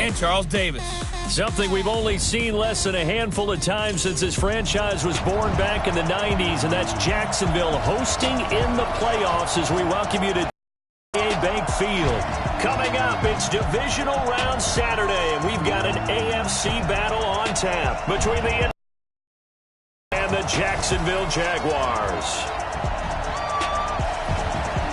and Charles Davis. Something we've only seen less than a handful of times since this franchise was born back in the 90s, and that's Jacksonville hosting in the playoffs as we welcome you to Bank Field. Coming up, it's divisional round Saturday, and we've got an AFC battle on tap between the and the Jacksonville Jaguars.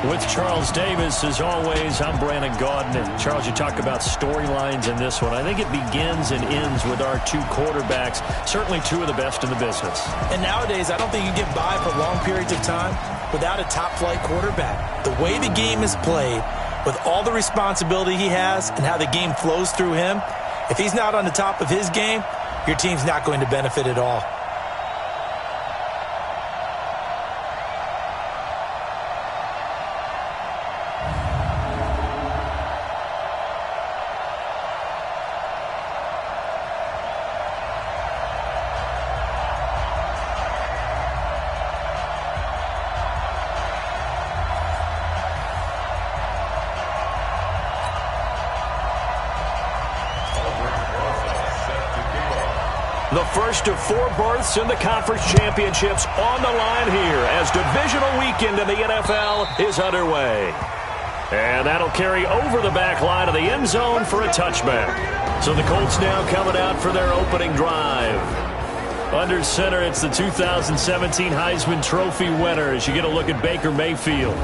With Charles Davis, as always, I'm Brandon Gaudin. And Charles, you talk about storylines in this one. I think it begins and ends with our two quarterbacks, certainly two of the best in the business. And nowadays, I don't think you get by for long periods of time without a top-flight quarterback. The way the game is played, with all the responsibility he has and how the game flows through him, if he's not on the top of his game, your team's not going to benefit at all. The first of 4 berths in the conference championships on the line here as divisional weekend in the NFL is underway. And that'll carry over the back line of the end zone for a touchback. So the Colts now coming out for their opening drive. Under center, it's the 2017 Heisman Trophy winner as you get a look at Baker Mayfield.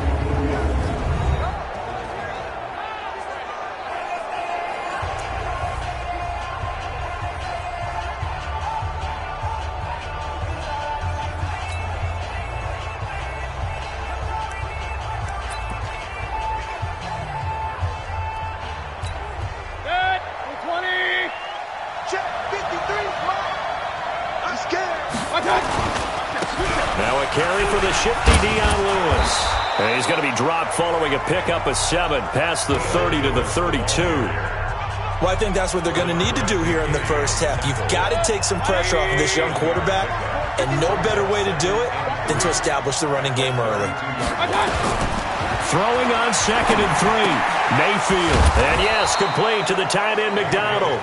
Now a carry for the shifty Dion Lewis. And he's going to be dropped following a pickup of 7 past the 30 to the 32. Well, I think that's what they're going to need to do here in the first half. You've got to take some pressure off of this young quarterback, and no better way to do it than to establish the running game early. Throwing on 2nd and 3. Mayfield. And yes, complete to the tight end McDonald.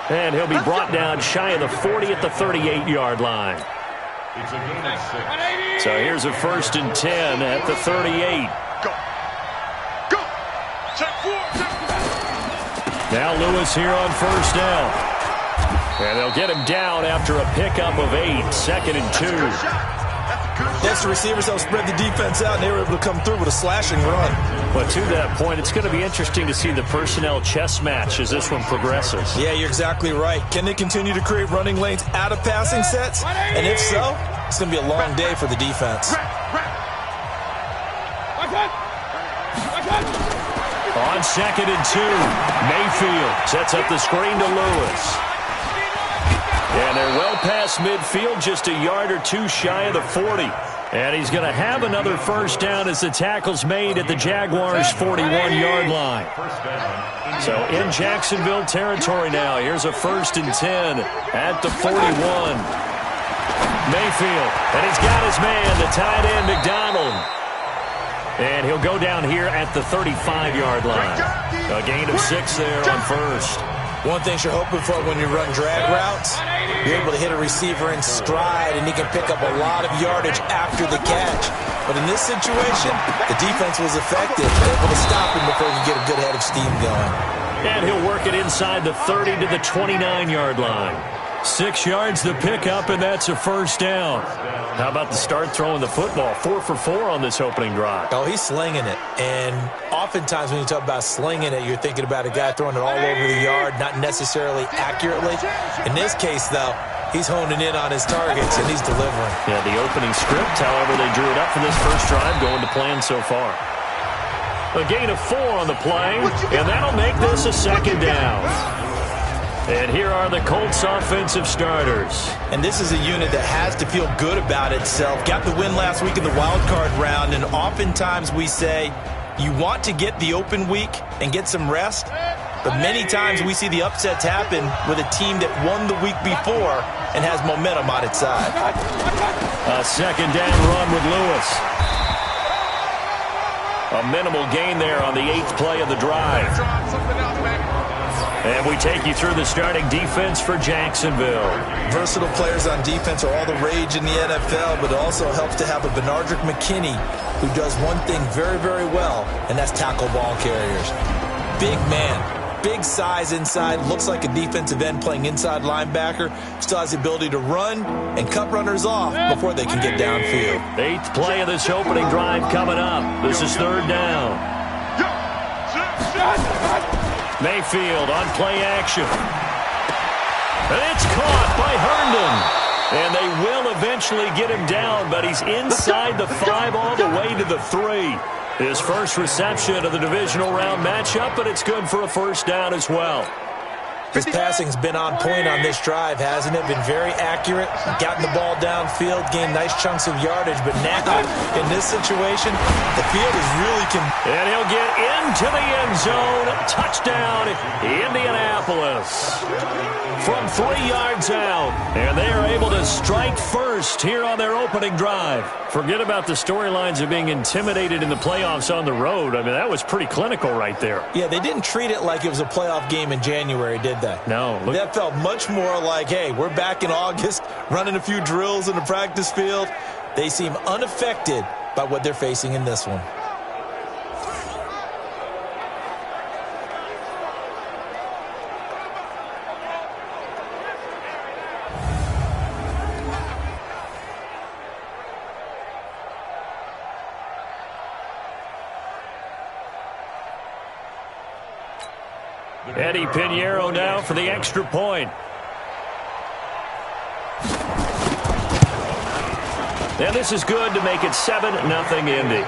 And he'll be brought down shy of the 40 at the 38-yard line. So here's a 1st and 10 at the 38. Go. Check 4. Now Lewis here on 1st down. And they'll get him down after a pickup of 8. 2nd and 2. Yes, the receivers helped spread the defense out, and they were able to come through with a slashing run. But to that point, it's going to be interesting to see the personnel chess match as this one progresses. Yeah, you're exactly right. Can they continue to create running lanes out of passing sets? And if so, it's going to be a long day for the defense. On 2nd and 2, Mayfield sets up the screen to Lewis. And they're well past midfield, just a yard or 2 shy of the 40. And he's going to have another 1st down as the tackle's made at the Jaguars' 41-yard line. So in Jacksonville territory now, here's a 1st and 10 at the 41. Mayfield, and he's got his man, the tight end McDonald. And he'll go down here at the 35-yard line. A gain of 6 there on 1st. One thing you're hoping for when you run drag routes, you're able to hit a receiver in stride, and he can pick up a lot of yardage after the catch. But in this situation, the defense was effective, able to stop him before he could get a good head of steam going. And he'll work it inside the 30 to the 29-yard line. 6 yards the pickup, and that's a 1st down. How about the start throwing the football? 4 for 4 on this opening drive. Oh, he's slinging it. And oftentimes when you talk about slinging it, you're thinking about a guy throwing it all over the yard, not necessarily accurately. In this case, though, he's honing in on his targets, and he's delivering. Yeah, the opening script, however, they drew it up for this first drive, going to plan so far. A gain of 4 on the play, and that'll make this a 2nd down. And here are the Colts offensive starters. And this is a unit that has to feel good about itself. Got the win last week in the wild card round, and oftentimes we say you want to get the open week and get some rest, but many times we see the upsets happen with a team that won the week before and has momentum on its side. A 2nd down run with Lewis. A minimal gain there on the 8th play of the drive. And we take you through the starting defense for Jacksonville. Versatile players on defense are all the rage in the NFL, but it also helps to have a Benardrick McKinney who does one thing very, very well, and that's tackle ball carriers. Big man, big size inside, looks like a defensive end playing inside linebacker, still has the ability to run and cut runners off before they can get downfield. 8th play of this opening drive coming up. This is 3rd down. Mayfield on play action. And it's caught by Herndon. And they will eventually get him down, but he's inside the 5 all the way to the 3. His first reception of the divisional round matchup, but it's good for a first down as well. His passing's been on point on this drive, hasn't it? Been very accurate, gotten the ball downfield, gained nice chunks of yardage, but now, in this situation, the field is really... And he'll get into the end zone. Touchdown, Indianapolis. From 3 yards out. And they are able to strike first here on their opening drive. Forget about the storylines of being intimidated in the playoffs on the road. I mean, that was pretty clinical right there. Yeah, they didn't treat it like it was a playoff game in January, did they? No. That felt much more like, hey, we're back in August, running a few drills in the practice field. They seem unaffected by what they're facing in this one. Eddie Pinheiro now for the extra point. And this is good to make it 7-0 Indy.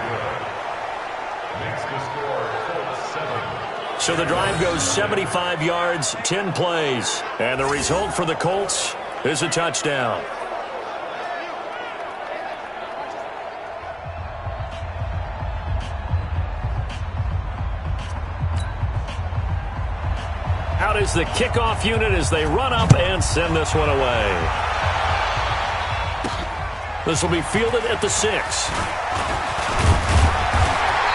So the drive goes 75 yards, 10 plays. And the result for the Colts is a touchdown. Out is the kickoff unit as they run up and send this one away. This will be fielded at the 6.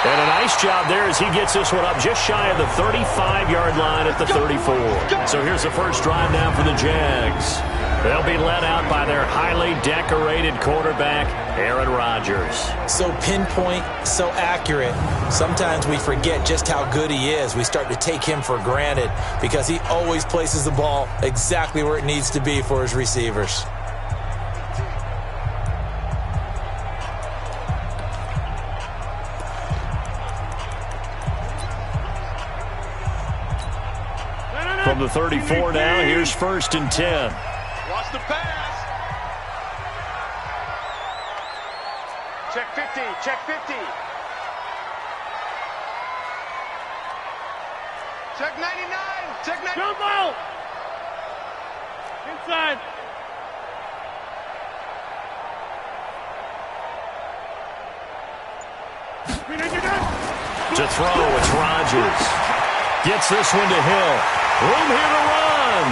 And a nice job there as he gets this one up just shy of the 35-yard line at the 34. So here's the first drive now for the Jags. They'll be led out by their highly decorated quarterback, Aaron Rodgers. So pinpoint, so accurate. Sometimes we forget just how good he is. We start to take him for granted because he always places the ball exactly where it needs to be for his receivers. From the 34 now, here's 1st and 10. Watch the pass. Check 50. Check 50. Check 99. Check 99. Jump out. Inside. To throw, it's Rodgers. Gets this one to Hill. Room here to run.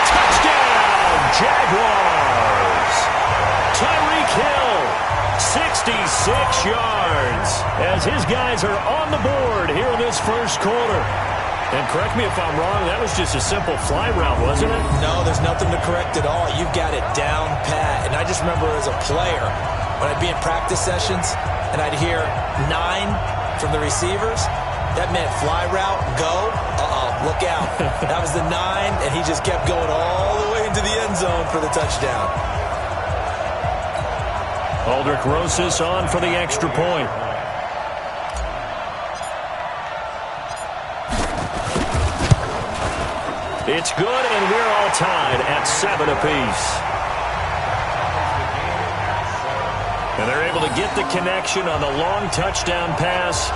Touchdown, Jaguars. Tyreek Hill, 66 yards, as his guys are on the board here in this first quarter. And correct me if I'm wrong, that was just a simple fly route, wasn't it? No, there's nothing to correct at all. You've got it down pat. And I just remember as a player, when I'd be in practice sessions, and I'd hear 9 from the receivers, that meant fly route, go. Look out. That was the 9, and he just kept going all the way into the end zone for the touchdown. Aldrick Rosas on for the extra point. It's good, and we're all tied at 7 apiece. And they're able to get the connection on the long touchdown pass.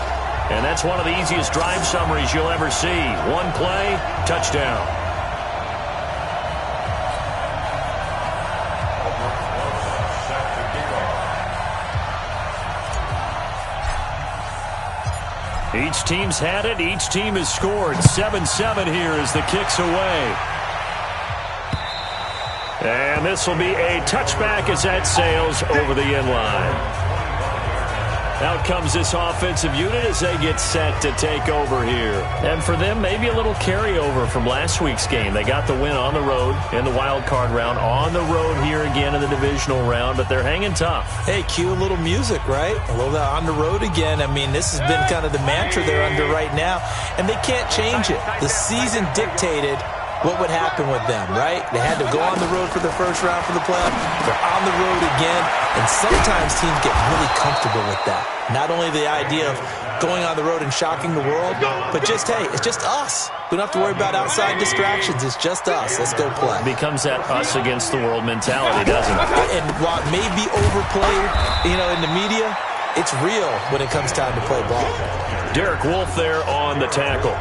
And that's one of the easiest drive summaries you'll ever see. One play, touchdown. Each team's had it. Each team has scored. 7-7 here as the kick's away. And this will be a touchback as that sails over the end line. Out comes this offensive unit as they get set to take over here. And for them, maybe a little carryover from last week's game. They got the win on the road in the wild card round, on the road here again in the divisional round, but they're hanging tough. Hey, cue a little music, right? A little on the road again. I mean, this has been kind of the mantra they're under right now, and they can't change it. The season dictated what would happen with them, right? They had to go on the road for the first round for the playoff. They're on the road again, and sometimes teams get really comfortable with that. Not only the idea of going on the road and shocking the world, but just, hey, it's just us. We don't have to worry about outside distractions. It's just us. Let's go play. Becomes that us against the world mentality, doesn't it? And while it may be overplayed, in the media, it's real when it comes time to play ball. Derek Wolfe there on the tackle.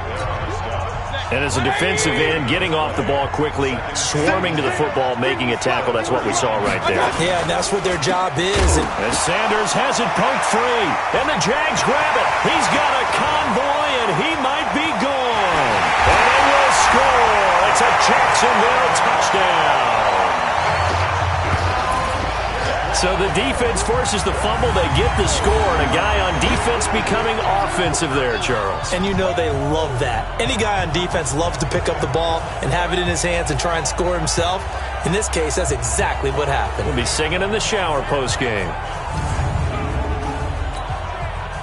And as a defensive end, getting off the ball quickly, swarming to the football, making a tackle. That's what we saw right there. Yeah, and that's what their job is. As Sanders has it poked free, and the Jags grab it. He's got a convoy, and he might be gone. And they will score. It's a Jacksonville touchdown. So the defense forces the fumble. They get the score, and a guy on defense becoming offensive there, Charles. And you know they love that. Any guy on defense loves to pick up the ball and have it in his hands and try and score himself. In this case, that's exactly what happened. We'll be singing in the shower post-game.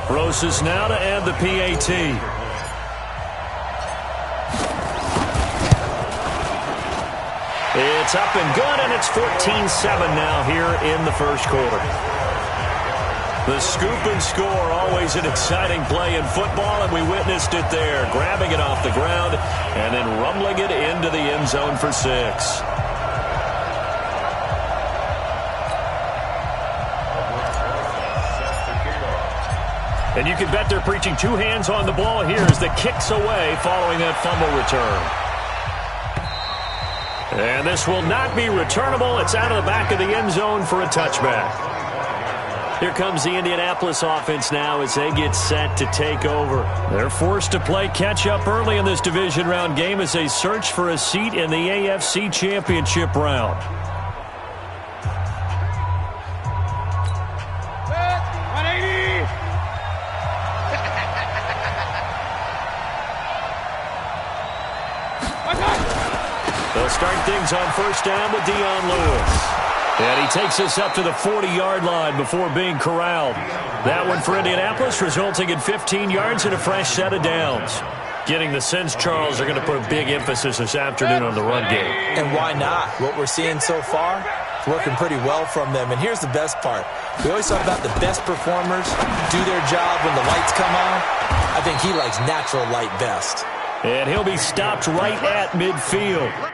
Rosas now to add the PAT. It's up and good, and it's 14-7 now here in the first quarter. The scoop and score, always an exciting play in football, and we witnessed it there, grabbing it off the ground and then rumbling it into the end zone for 6. And you can bet they're preaching two hands on the ball here as the kick's away following that fumble return. And this will not be returnable. It's out of the back of the end zone for a touchback. Here comes the Indianapolis offense now as they get set to take over. They're forced to play catch-up early in this division round game as they search for a seat in the AFC Championship round. They'll start things on first down with Dion Lewis. And he takes us up to the 40-yard line before being corralled. That one for Indianapolis, resulting in 15 yards and a fresh set of downs. Getting the sense, Charles, they're going to put a big emphasis this afternoon on the run game. And why not? What we're seeing so far, it's working pretty well from them. And here's the best part. We always talk about the best performers do their job when the lights come on. I think he likes natural light best. And he'll be stopped right at midfield.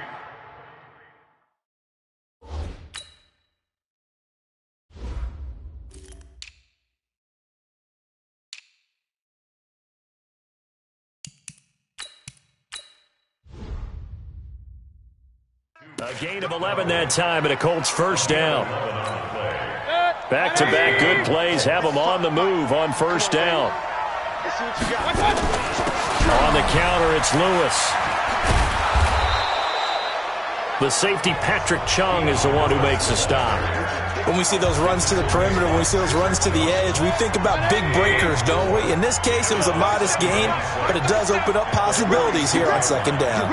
A gain of 11 that time and a Colts first down. Back-to-back good plays have them on the move on first down. On the counter, it's Lewis. The safety, Patrick Chung, is the one who makes the stop. When we see those runs to the perimeter, when we see those runs to the edge, we think about big breakers, don't we? In this case, it was a modest gain, but it does open up possibilities here on second down.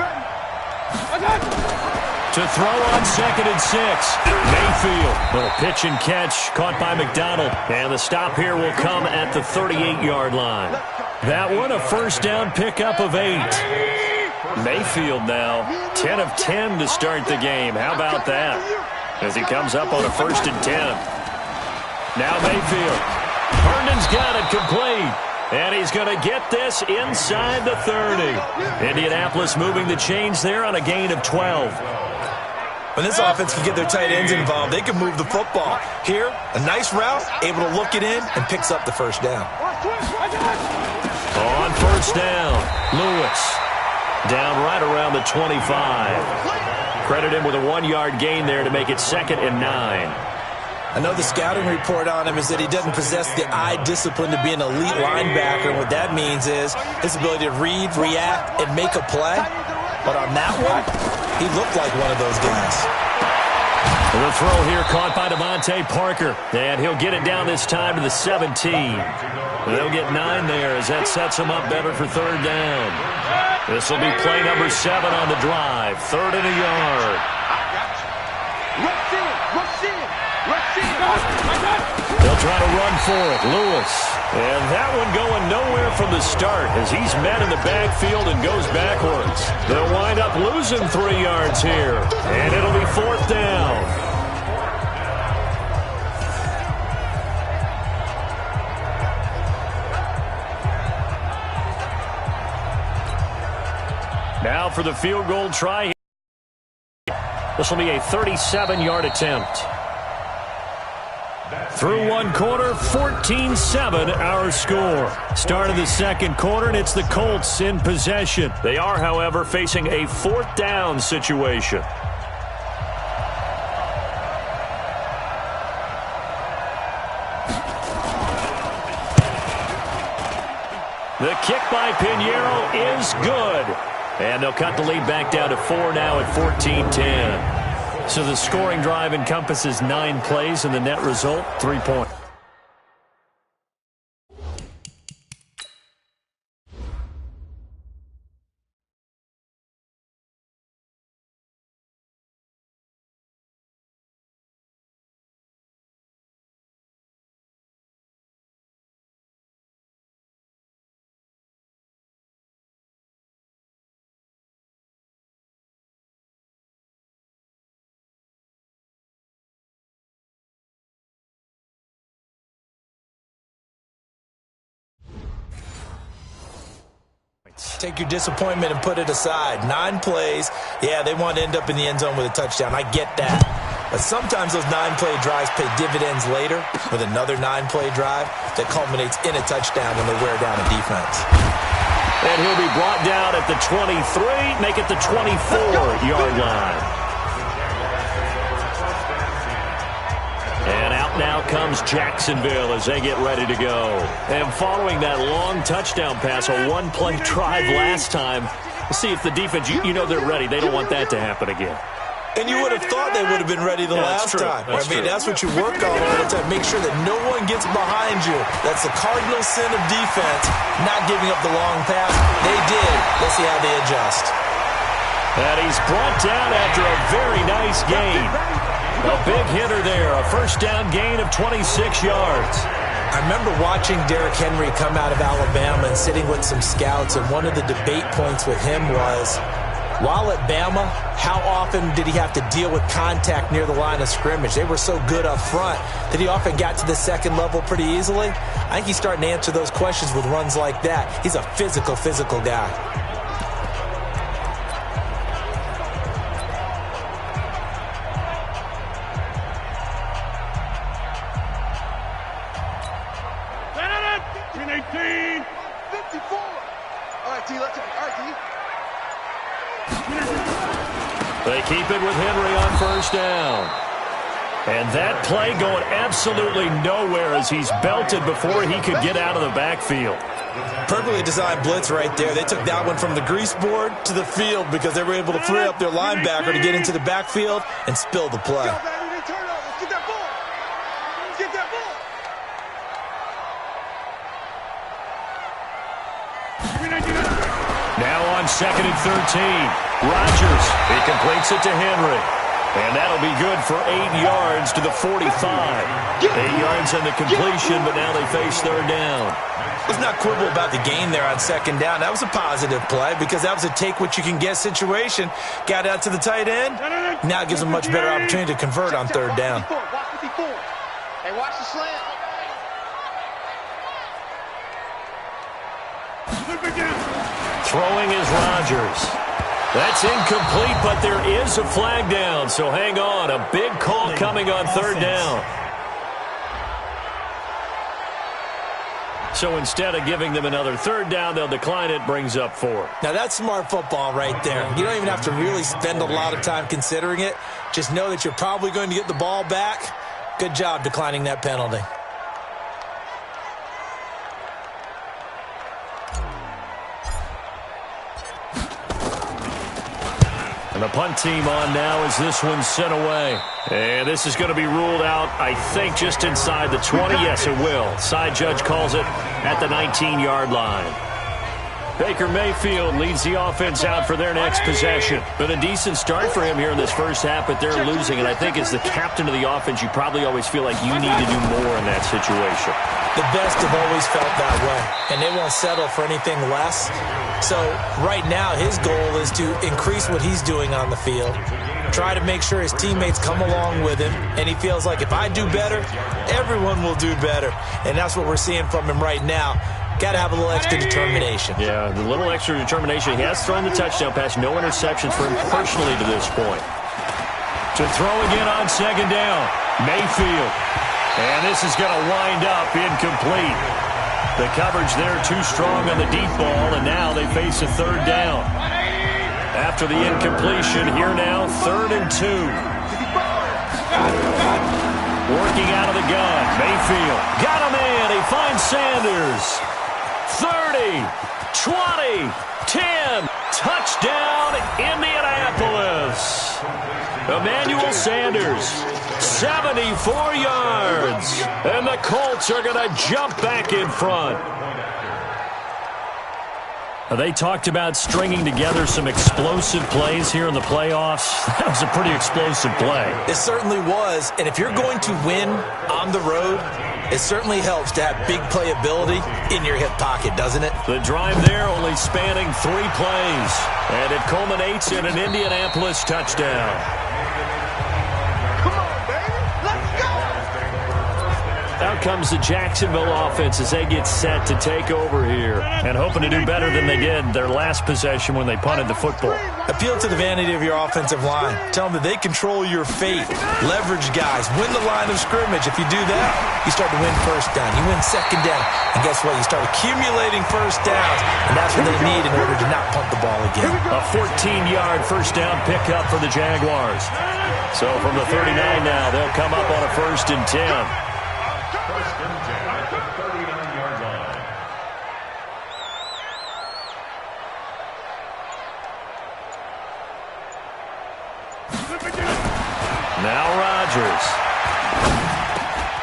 To throw on 2nd and 6. Mayfield. Little pitch and catch caught by McDonald. And the stop here will come at the 38-yard line. That one a first down pickup of 8. Mayfield now 10 of 10 to start the game. How about that? As he comes up on a 1st and 10. Now Mayfield. Herndon's got it complete. And he's going to get this inside the 30. Indianapolis moving the chains there on a gain of 12. When this offense can get their tight ends involved, they can move the football. Here, a nice route, able to look it in, and picks up the first down. On first down, Lewis. Down right around the 25. Credit him with a 1-yard gain there to make it 2nd and 9. I know the scouting report on him is that he doesn't possess the eye discipline to be an elite linebacker. And what that means is his ability to read, react, and make a play. But on that one, he looked like one of those guys. The throw here caught by Devontae Parker. And he'll get it down this time to the 17. They'll get 9 there as that sets them up better for third down. This will be play number 7 on the drive. 3rd and a yard. They'll try to run for it. Lewis. And that one going nowhere from the start as he's met in the backfield and goes backwards. They'll wind up losing 3 yards here. And it'll be 4th down. Now for the field goal try. This will be a 37-yard attempt. Through one quarter, 14-7 our score. Start of the second quarter, and it's the Colts in possession. They are, however, facing a 4th down situation. The kick by Pinheiro is good. And they'll cut the lead back down to 4 now at 14-10. So the scoring drive encompasses 9 plays, and the net result, 3 points. Take your disappointment and put it aside. 9 plays. Yeah, they want to end up in the end zone with a touchdown. I get that. But sometimes those 9-play drives pay dividends later with another 9-play drive that culminates in a touchdown when they wear down a defense. And he'll be brought down at the 23, make it the 24-yard line. And out now comes Jacksonville as they get ready to go. And following that long touchdown pass, a 1-play drive last time, we'll see if the defense, you know they're ready. They don't want that to happen again. And you would have thought they would have been ready the last time. That's what you work on all the time. Make sure that no one gets behind you. That's the cardinal sin of defense, not giving up the long pass. They did. Let's see how they adjust. And he's brought down after a very nice gain. A big hitter there, a first down gain of 26 yards. I remember watching Derrick Henry come out of Alabama and sitting with some scouts, and one of the debate points with him was, while at Bama, how often did he have to deal with contact near the line of scrimmage? They were so good up front that he often got to the second level pretty easily. I think he's starting to answer those questions with runs like that. He's a physical guy. They keep it with Henry on first down. And that play going absolutely nowhere as he's belted before he could get out of the backfield. Perfectly designed blitz right there. They took that one from the grease board to the field because they were able to free up their linebacker to get into the backfield and spill the play. Now on 2nd and 13. Rodgers, he completes it to Henry. And that'll be good for 8 yards to the 45. 8 yards on the completion, but now they face third down. Let's not quibble about the gain there on second down. That was a positive play because that was a take-what-you-can-get situation. Got out to the tight end. Now it gives them a much better opportunity to convert on third down. Hey, watch the slant. Throwing is Rodgers. That's incomplete, but there is a flag down, so hang on. A big call coming on third down. So instead of giving them another third down, they'll decline it, brings up 4. Now that's smart football right there. You don't even have to really spend a lot of time considering it. Just know that you're probably going to get the ball back. Good job declining that penalty. And the punt team on now as this one's sent away. And this is going to be ruled out, I think, just inside the 20. Yes, it will. Side judge calls it at the 19-yard line. Baker Mayfield leads the offense out for their next possession. Been a decent start for him here in this first half, but they're losing. And I think as the captain of the offense, you probably always feel like you need to do more in that situation. The best have always felt that way, and they won't settle for anything less. So right now, his goal is to increase what he's doing on the field, try to make sure his teammates come along with him, and he feels like if I do better, everyone will do better. And that's what we're seeing from him right now. Got to have a little extra determination. Yeah, the little extra determination. He has thrown the touchdown pass. No interceptions for him personally to this point. To throw again on second down, Mayfield. And this is going to wind up incomplete. The coverage there too strong on the deep ball, and now they face a third down. After the incompletion, here now, 3rd and 2. Working out of the gun, Mayfield. Got him in. He finds Sanders. 30, 20, 10. Touchdown, Indianapolis. Emmanuel Sanders, 74 yards. And the Colts are going to jump back in front. They talked about stringing together some explosive plays here in the playoffs. That was a pretty explosive play. It certainly was. And if you're going to win on the road, it certainly helps to have big playability in your hip pocket, doesn't it? The drive there only spanning 3 plays. And it culminates in an Indianapolis touchdown. Out comes the Jacksonville offense as they get set to take over here and hoping to do better than they did their last possession when they punted the football. Appeal to the vanity of your offensive line. Tell them that they control your fate. Leverage guys. Win the line of scrimmage. If you do that, you start to win first down. You win second down. And guess what? You start accumulating first downs. And that's what they need in order to not punt the ball again. A 14-yard first down pickup for the Jaguars. So from the 39 now, they'll come up on a 1st and 10. Now Rodgers.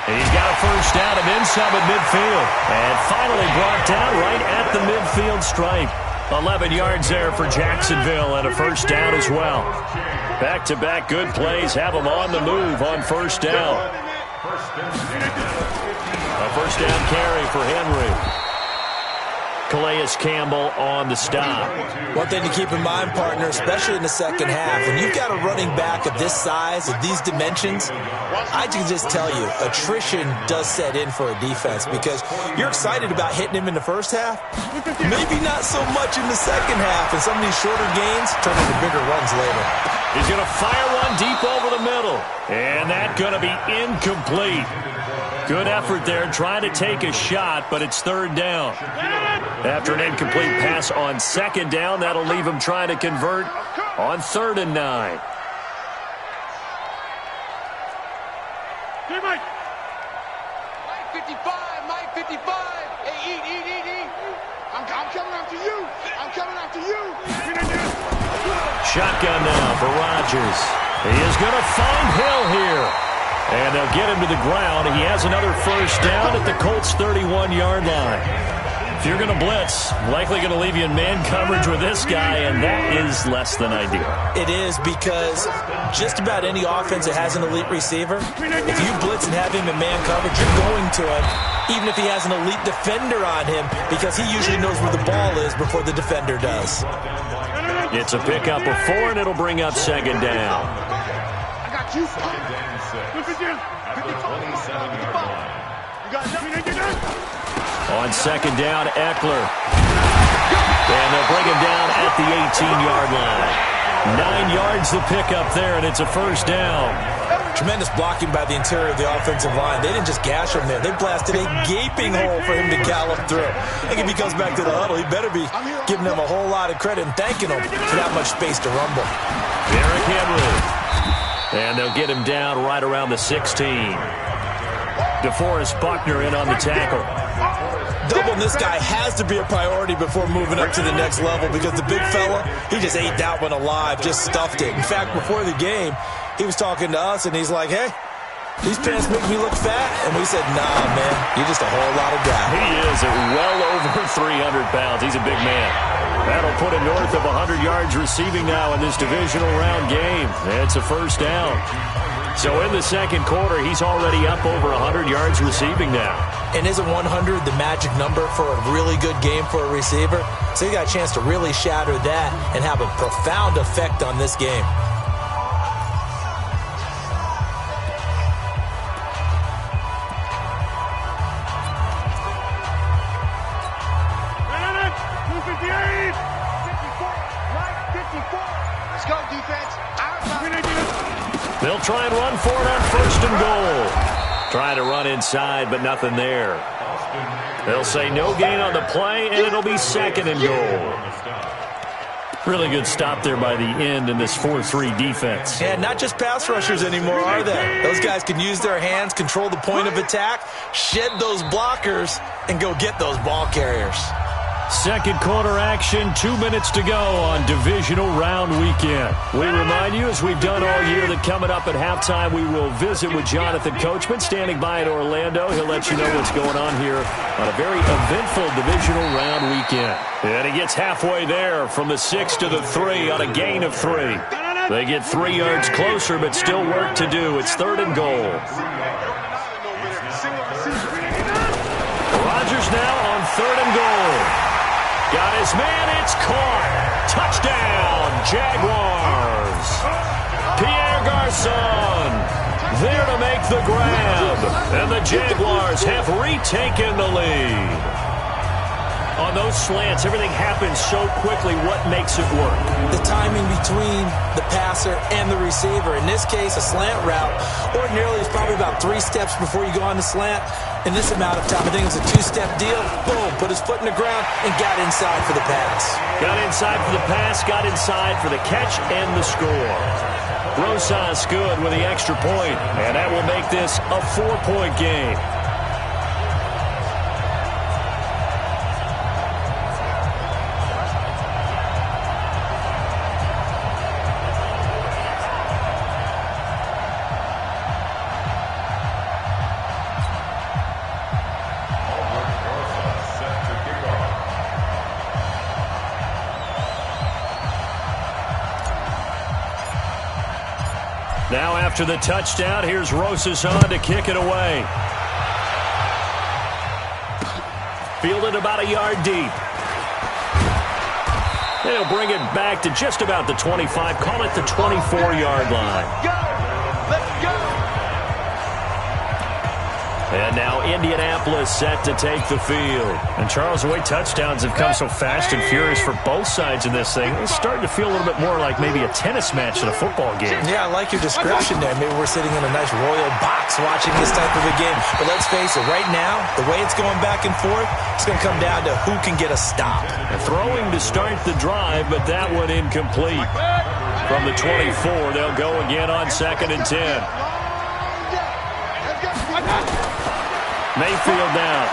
He's got a first down and then some at midfield. And finally brought down right at the midfield stripe. 11 yards there for Jacksonville and a first down as well. Back-to-back good plays have them on the move on first down. A first down carry for Henry. Calais Campbell on the stop. One thing to keep in mind, partner, especially in the second half, when you've got a running back of this size, of these dimensions, I can just tell you, attrition does set in for a defense because you're excited about hitting him in the first half, maybe not so much in the second half, and some of these shorter gains turn into bigger runs later. He's going to fire one deep over the middle, and that's going to be incomplete. Good effort there, trying to take a shot, but it's 3rd down. After an incomplete pass on second down, that'll leave him trying to convert on 3rd and 9. Hey, Mike. Mike 55, Mike 55. Hey, eat. I'm coming after you. I'm coming after you. Shotgun now for Rodgers. He is going to find Hill here. And they'll get him to the ground. He has another first down at the Colts' 31-yard line. If you're going to blitz, likely going to leave you in man coverage with this guy, and that is less than ideal. It is because just about any offense that has an elite receiver, if you blitz and have him in man coverage, you're going to him, even if he has an elite defender on him, because he usually knows where the ball is before the defender does. It's a pickup of 4, and it'll bring up second down. I got you. On second down, Eckler. And they'll bring him down at the 18-yard line. 9 yards to pick up there, and it's a first down. Tremendous blocking by the interior of the offensive line. They didn't just gash him there. They blasted a gaping hole for him to gallop through. I think if he comes back to the huddle, he better be giving them a whole lot of credit and thanking them for that much space to rumble. Derrick Henry. And they'll get him down right around the 16. DeForest Buckner in on the tackle. Doubling this guy has to be a priority before moving up to the next level because the big fella, he just ate that one alive, just stuffed it. In fact, before the game, he was talking to us, and he's like, hey, these pants make me look fat. And we said, nah, man, you're just a whole lot of guy. He is at well over 300 pounds. He's a big man. That'll put him north of 100 yards receiving now in this divisional round game. It's a first down. So in the second quarter, he's already up over 100 yards receiving now. And isn't 100 the magic number for a really good game for a receiver? So he got a chance to really shatter that and have a profound effect on this game. They'll try and run for it on first and goal. Trying to run inside, but nothing there. They'll say no gain on the play, and it'll be second and goal. Really good stop there by the end in this 4-3 defense. Yeah, not just pass rushers anymore, are they? Those guys can use their hands, control the point of attack, shed those blockers, and go get those ball carriers. Second quarter action, 2 minutes to go on divisional round weekend. We remind you, as we've done all year, that coming up at halftime, we will visit with Jonathan Coachman, standing by in Orlando. He'll let you know what's going on here on a very eventful divisional round weekend. And he gets halfway there from the 6 to the 3 on a gain of 3. They get 3 yards closer, but still work to do. It's third and goal. Rodgers now on third and goal. Got his man, it's caught. Touchdown, Jaguars. Pierre Garçon there to make the grab. And the Jaguars have retaken the lead. On those slants, everything happens so quickly. What makes it work? The timing between the passer and the receiver. In this case, a slant route ordinarily is probably about 3 steps before you go on the slant. In this amount of time, I think it was a 2-step deal. Boom, put his foot in the ground and got inside for the pass. Got inside for the pass, got inside for the catch and the score. Rosas good with the extra point, and that will make this a 4-point game. Now after the touchdown, here's Rosas on to kick it away. Fielded about a yard deep. They'll bring it back to just about the 25. Call it the 24-yard line. Let's go! And now Indianapolis set to take the field. And Charles, the way touchdowns have come so fast and furious for both sides in this thing, it's starting to feel a little bit more like maybe a tennis match than a football game. Yeah, I like your description there. Maybe we're sitting in a nice royal box watching this type of a game. But let's face it, right now, the way it's going back and forth, it's going to come down to who can get a stop. And throwing to start the drive, but that one incomplete. From the 24, they'll go again on 2nd and 10. Mayfield down.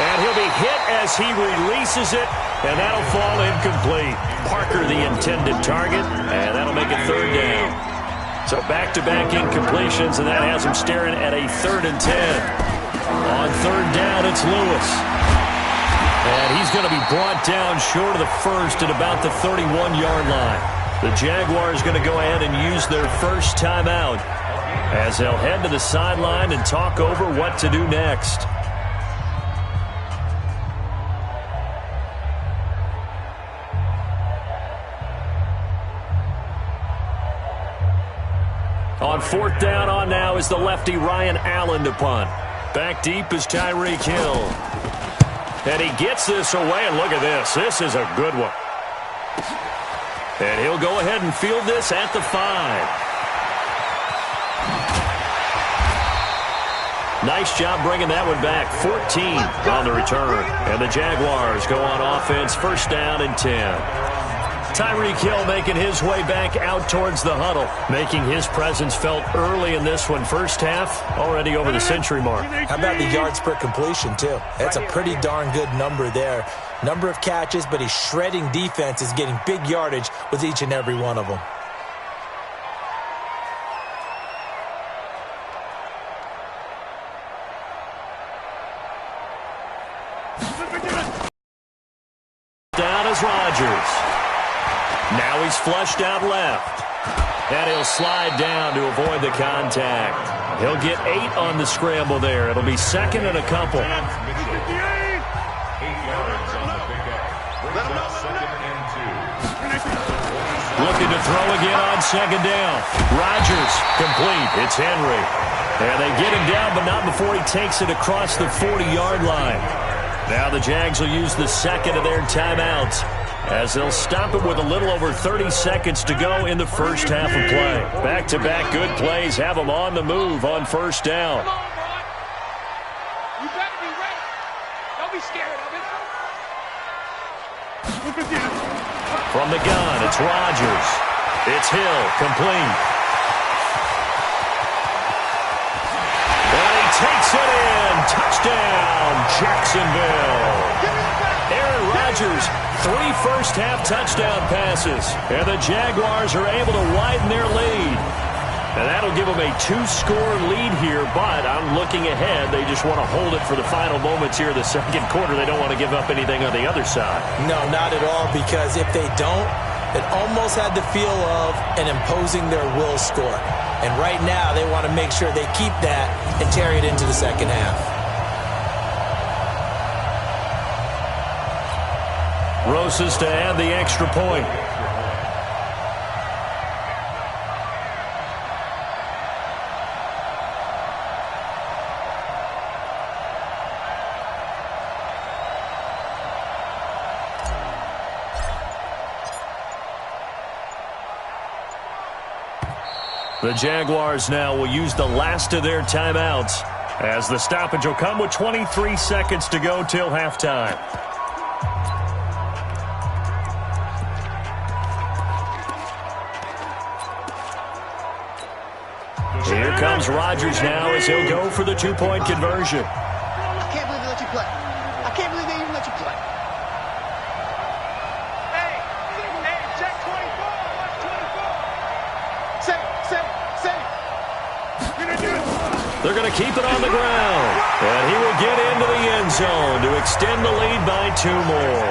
And he'll be hit as he releases it, and that'll fall incomplete. Parker, the intended target, and that'll make it 3rd down. So back-to-back incompletions, and that has him staring at a 3rd and 10. On 3rd down, it's Lewis. And he's going to be brought down short of the first at about the 31-yard line. The Jaguars going to go ahead and use their first timeout as they'll head to the sideline and talk over what to do next. On 4th down, on now is the lefty Ryan Allen to punt. Back deep is Tyreek Hill. And he gets this away, and look at this. This is a good one. And he'll go ahead and field this at the 5. Nice job bringing that one back. 14 on the return. And the Jaguars go on offense, 1st down and 10. Tyreek Hill making his way back out towards the huddle, making his presence felt early in this one. First half, already over the century mark. How about the yards per completion, too? That's a pretty darn good number there. Number of catches, but he's shredding defenses, getting big yardage with each and every one of them. Now he's flushed out left. And he'll slide down to avoid the contact. He'll get 8 on the scramble there. It'll be second and a couple. Looking to throw again on second down. Rodgers complete. It's Henry. And they get him down, but not before he takes it across the 40-yard line. Now the Jags will use the second of their timeouts as they'll stop it with a little over 30 seconds to go in the first half of play. Back-to-back good plays have them on the move on first down. Come on, boy. You better be ready. Don't be scared of it. From the gun, it's Rodgers. It's Hill, complete. And he takes it in. Touchdown, Jacksonville. Aaron Rodgers, 3 first-half touchdown passes. And the Jaguars are able to widen their lead. And that'll give them a 2-score lead here, but I'm looking ahead. They just want to hold it for the final moments here in the second quarter. They don't want to give up anything on the other side. No, not at all, because if they don't, it almost had the feel of an imposing their will score. And right now, they want to make sure they keep that and carry it into the second half. Rosas to add the extra point. The Jaguars now will use the last of their timeouts as the stoppage will come with 23 seconds to go till halftime. Here comes Rodgers now as he'll go for the 2-point conversion. I can't believe they let you play. I can't believe they even let you play. Hey, check 24. Watch 24. Say. They're going to keep it on the ground. And he will get into the end zone to extend the lead by 2 more.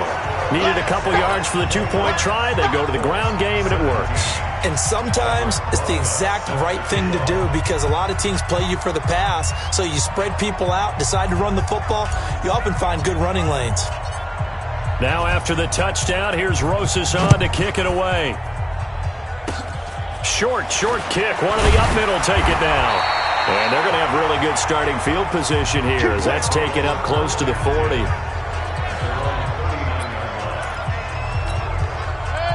Needed a couple yards for the 2-point try. They go to the ground game, and it works. And sometimes it's the exact right thing to do because a lot of teams play you for the pass, so you spread people out, decide to run the football. You often find good running lanes. Now after the touchdown, here's Rosas on to kick it away. Short kick. One of the up middle take it down. And they're going to have really good starting field position here as that's taken up close to the 40.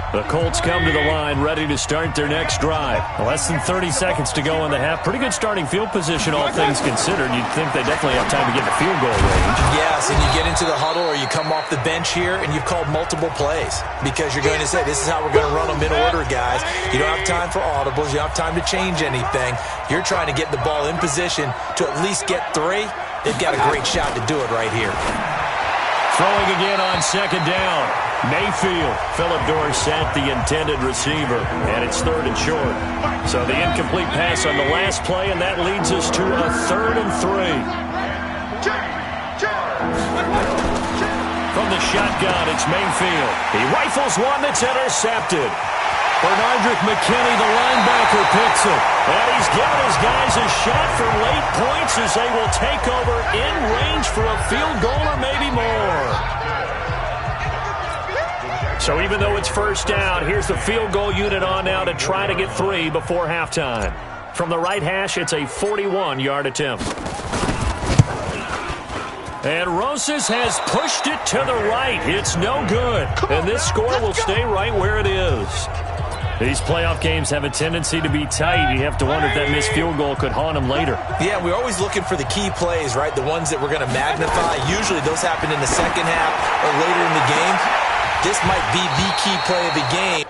The Colts come to the line ready to start their next drive. Less than 30 seconds to go in the half. Pretty good starting field position, all things considered. You'd think they definitely have time to get the field goal range. Yes, and you get into the huddle or you come off the bench here and you've called multiple plays because you're going to say, this is how we're going to run them in order, guys. You don't have time for audibles. You don't have time to change anything. You're trying to get the ball in position to at least get 3. They've got a great shot to do it right here. Throwing again on second down. Mayfield. Phillip Dorsett, the intended receiver. And it's 3rd and short. So the incomplete pass on the last play, and that leads us to a 3rd and 3. From the shotgun, it's Mayfield. He rifles one that's intercepted. Bernardrick McKinney, the linebacker, picks it. And he's given his guys a shot for late points as they will take over in range for a field goal or maybe more. So even though it's first down, here's the field goal unit on now to try to get 3 before halftime. From the right hash, it's a 41-yard attempt. And Rosas has pushed it to the right. It's no good. And this score will stay right where it is. These playoff games have a tendency to be tight. You have to wonder if that missed field goal could haunt them later. Yeah, we're always looking for the key plays, right? The ones that we're going to magnify. Usually those happen in the second half or later in the game. This might be the key play of the game.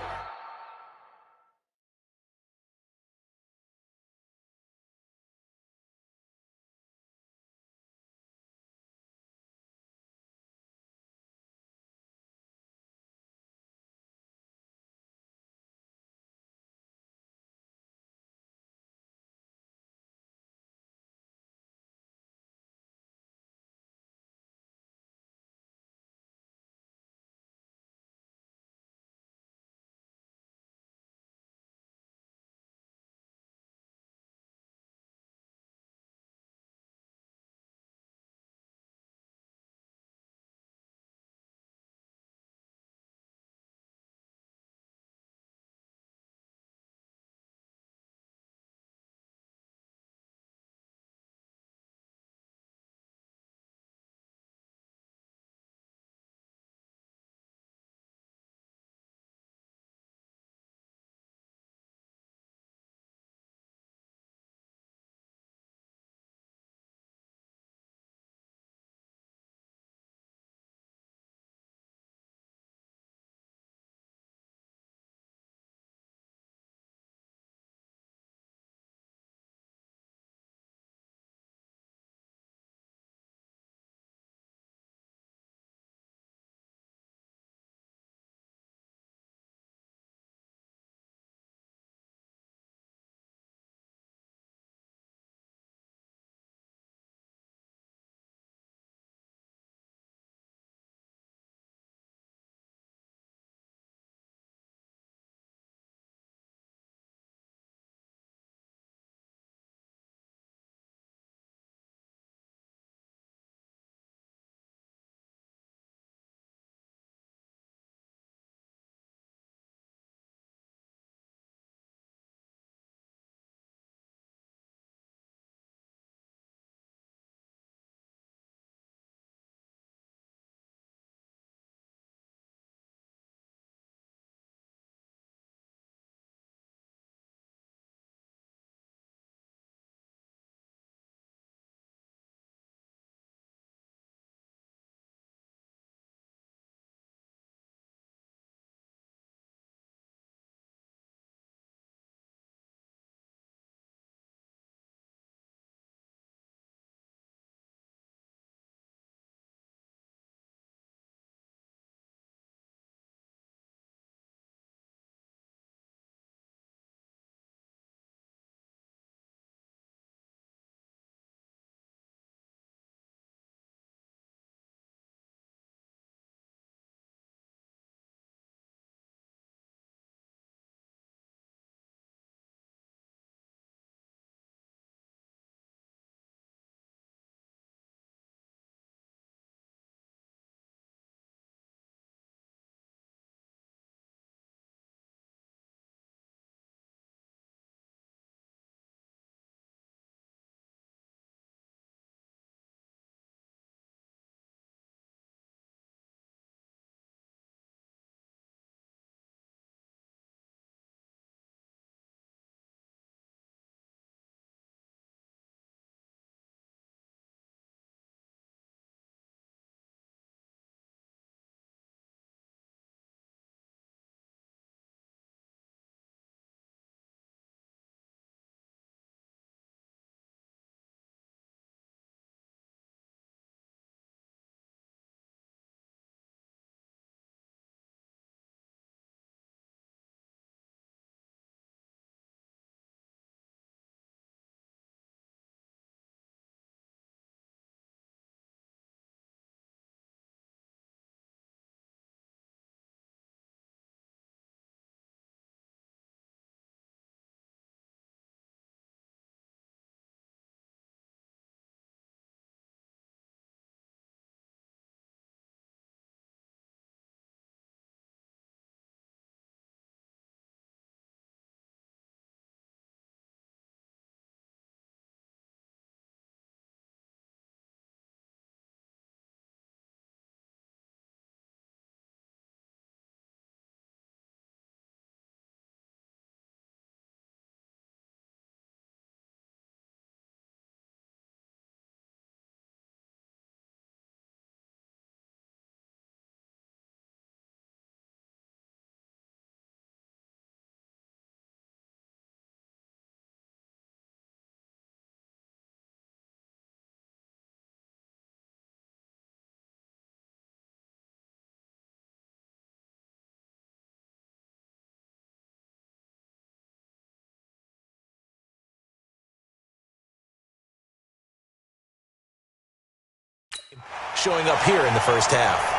showing up here in the first half.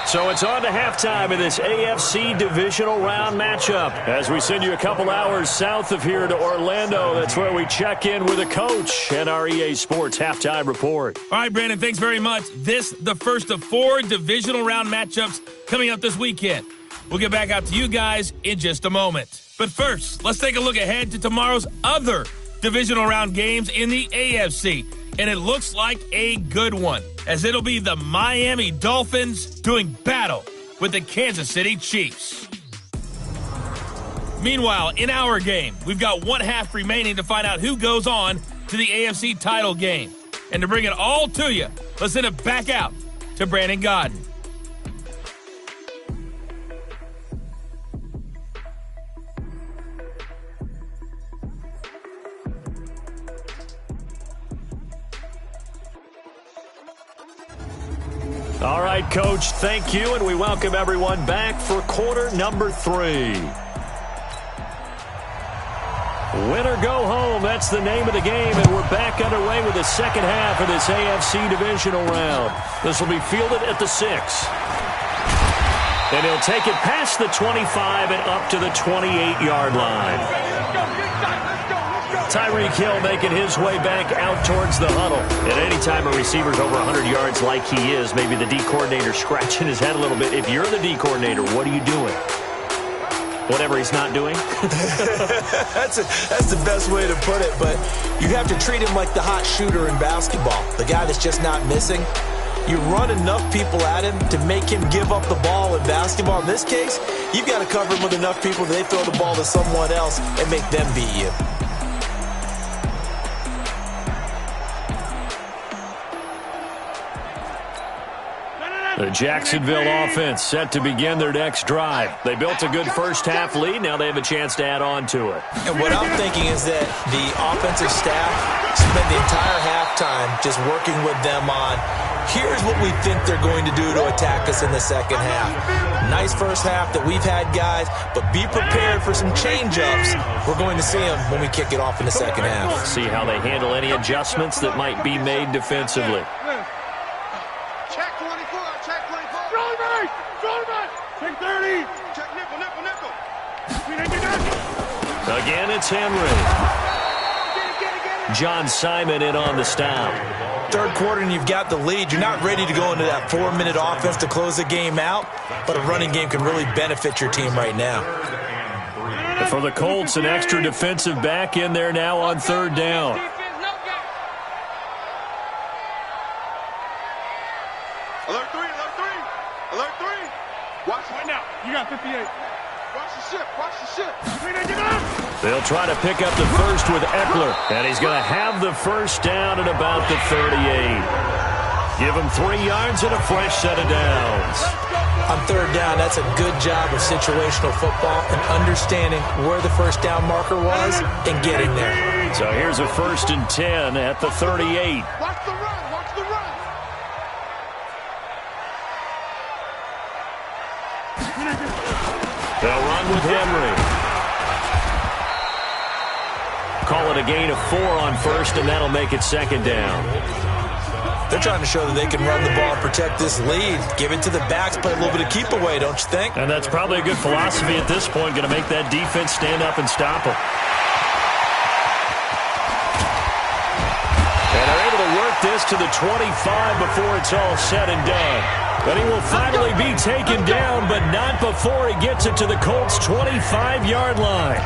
So it's on to halftime in this AFC divisional round matchup. As we send you a couple hours south of here to Orlando, that's where we check in with a coach and our EA Sports halftime report. All right, Brandon, thanks very much. This, the first of 4 divisional round matchups coming up this weekend. We'll get back out to you guys in just a moment. But first, let's take a look ahead to tomorrow's other divisional round games in the AFC. And it looks like a good one, as it'll be the Miami Dolphins doing battle with the Kansas City Chiefs. Meanwhile, in our game, we've got 1 half remaining to find out who goes on to the AFC title game. And to bring it all to you, let's send it back out to Brandon Godden. All right, Coach, thank you, and we welcome everyone back for quarter number 3. Win or go home, that's the name of the game, and we're back underway with the second half of this AFC divisional round. This will be fielded at the 6. And he'll take it past the 25 and up to the 28-yard line. Tyreek Hill making his way back out towards the huddle. And any time a receiver's over 100 yards like he is, maybe the D coordinator scratching his head a little bit. If you're the D coordinator, what are you doing? Whatever he's not doing? That's the best way to put it, but you have to treat him like the hot shooter in basketball, the guy that's just not missing. You run enough people at him to make him give up the ball in basketball. In this case, you've got to cover him with enough people that they throw the ball to someone else and make them beat you. The Jacksonville offense set to begin their next drive. They built a good first half lead. Now they have a chance to add on to it. And what I'm thinking is that the offensive staff spent the entire halftime just working with them on, here's what we think they're going to do to attack us in the second half. Nice first half that we've had, guys, but be prepared for some change-ups. We're going to see them when we kick it off in the second half. See how they handle any adjustments that might be made defensively. Check 24, check 24. Throw back. Check 30. Check nickel. Again, it's Henry. John Simon in on the stop. Third quarter and you've got the lead. You're not ready to go into that 4-minute offense to close the game out, but a running game can really benefit your team right now. And for the Colts, an extra defensive back in there now on third down. Alert 3. Watch right now. You got 58. Watch the ship. They'll try to pick up the first with Eckler, and he's going to have the first down at about the 38. Give him 3 yards and a fresh set of downs. On third down, that's a good job of situational football and understanding where the first down marker was and getting there. So here's a 1st and 10 at the 38. Watch the run. They'll run with Henry. Call it a gain of 4 on first, and that'll make it second down. They're trying to show that they can run the ball and protect this lead. Give it to the backs, play a little bit of keep away, don't you think? And that's probably a good philosophy at this point, going to make that defense stand up and stop them. And they're able to work this to the 25 before it's all said and done. But he will finally be taken down, but not before he gets it to the Colts' 25-yard line.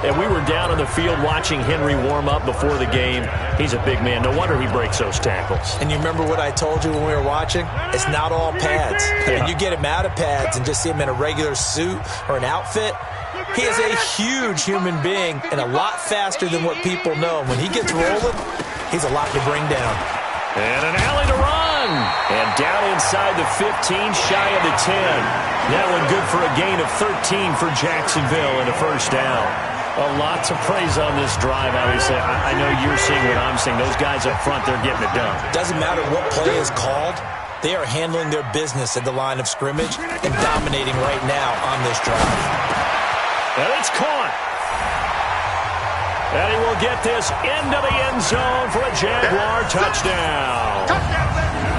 And we were down on the field watching Henry warm up before the game. He's a big man. No wonder he breaks those tackles. And you remember what I told you when we were watching? It's not all pads. Yeah. When you get him out of pads and just see him in a regular suit or an outfit, he is a huge human being and a lot faster than what people know. When he gets rolling, he's a lot to bring down. And an alley to run. And down inside the 15, shy of the 10. That one good for a gain of 13 for Jacksonville and a first down. A lot to praise on this drive, obviously. I know you're seeing what I'm seeing. Those guys up front, they're getting it done. Doesn't matter what play is called. They are handling their business at the line of scrimmage and dominating right now on this drive. And it's caught. And he will get this into the end zone for a Jaguar touchdown.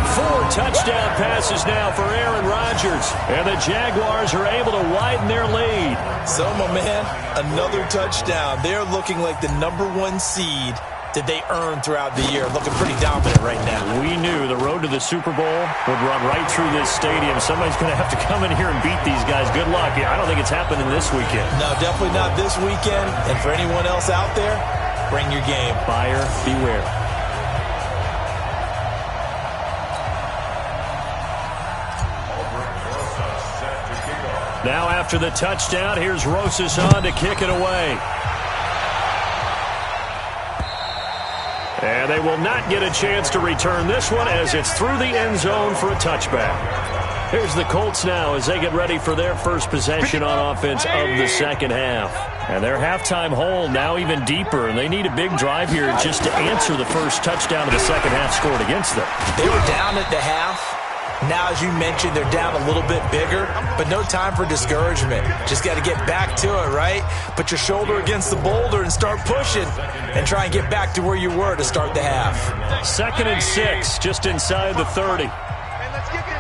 4 touchdown passes now for Aaron Rodgers. And the Jaguars are able to widen their lead. So, my man, another touchdown. They're looking like the #1 seed that they earned throughout the year. Looking pretty dominant right now. We knew the road to the Super Bowl would run right through this stadium. Somebody's going to have to come in here and beat these guys. Good luck. I don't think it's happening this weekend. No, definitely not this weekend. And for anyone else out there, bring your game. Buyer beware. Now after the touchdown, here's Rosas on to kick it away. And they will not get a chance to return this one as it's through the end zone for a touchback. Here's the Colts now as they get ready for their first possession on offense of the second half. And their halftime hole now even deeper, and they need a big drive here just to answer the first touchdown of the second half scored against them. They were down at the half. Now, as you mentioned, they're down a little bit bigger, but no time for discouragement. Just got to get back to it, right? Put your shoulder against the boulder and start pushing and try and get back to where you were to start the half. 2nd and 6, just inside the 30. Hey, let's kick this.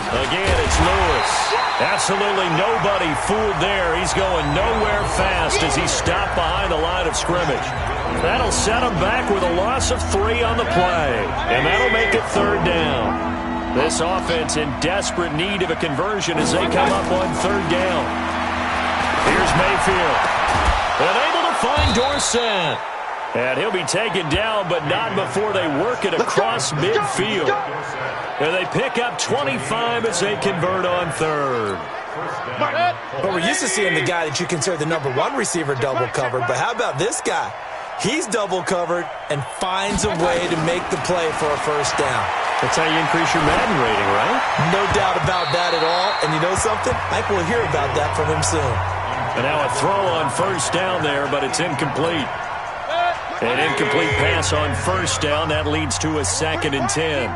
Again, it's Lewis. Absolutely nobody fooled there. He's going nowhere fast as he's stopped behind the line of scrimmage. That'll set him back with a loss of 3 on the play. And that'll make it 3rd down. This offense in desperate need of a conversion as they come up on 3rd down. Here's Mayfield. And able to find Dorsett. And he'll be taken down, but not before they work it across midfield. And they pick up 25 as they convert on 3rd. But we're used to seeing the guy that you consider the #1 receiver double covered. But how about this guy? He's double covered and finds a way to make the play for a 1st down. That's how you increase your Madden rating, right? No doubt about that at all. And you know something? I think we'll hear about that from him soon. And now a throw on 1st down there, but it's incomplete. An incomplete pass on 1st down. That leads to a 2nd and 10.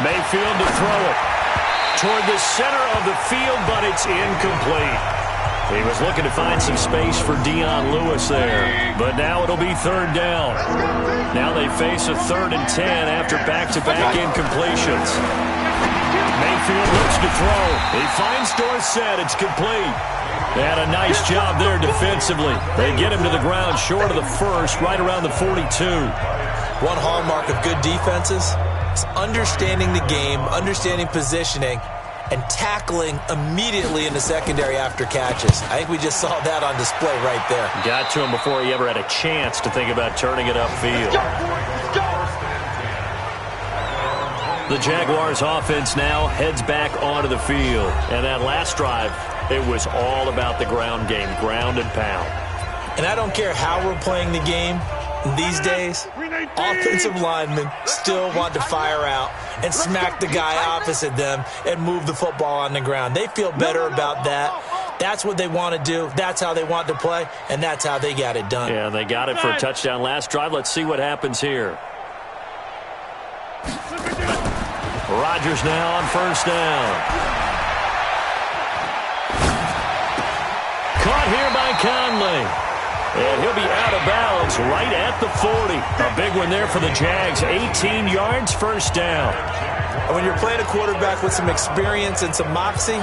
Mayfield to throw it toward the center of the field, but it's incomplete. He was looking to find some space for Dion Lewis there, but now it'll be 3rd down. Now they face a 3rd and 10 after back-to-back incompletions. Mayfield looks to throw. He finds Dorsett. It's complete. They had a nice job there defensively. They get him to the ground short of the 1st, right around the 42. One hallmark of good defenses is understanding the game, understanding positioning, and tackling immediately in the secondary after catches. I think we just saw that on display right there. Got to him before he ever had a chance to think about turning it upfield. The Jaguars offense now heads back onto the field. And that last drive, it was all about the ground game, ground and pound. And I don't care how we're playing the game these days, offensive linemen still want to fire out and smack the guy opposite them and move the football on the ground. They feel better about that. That's what they want to do. That's how they want to play, and that's how they got it done. Yeah, they got it for a touchdown last drive. Let's see what happens here. Rodgers now on 1st down. Caught here by Conley. And he'll be out of bounds right at the 40. A big one there for the Jags. 18 yards, 1st down. And when you're playing a quarterback with some experience and some moxie,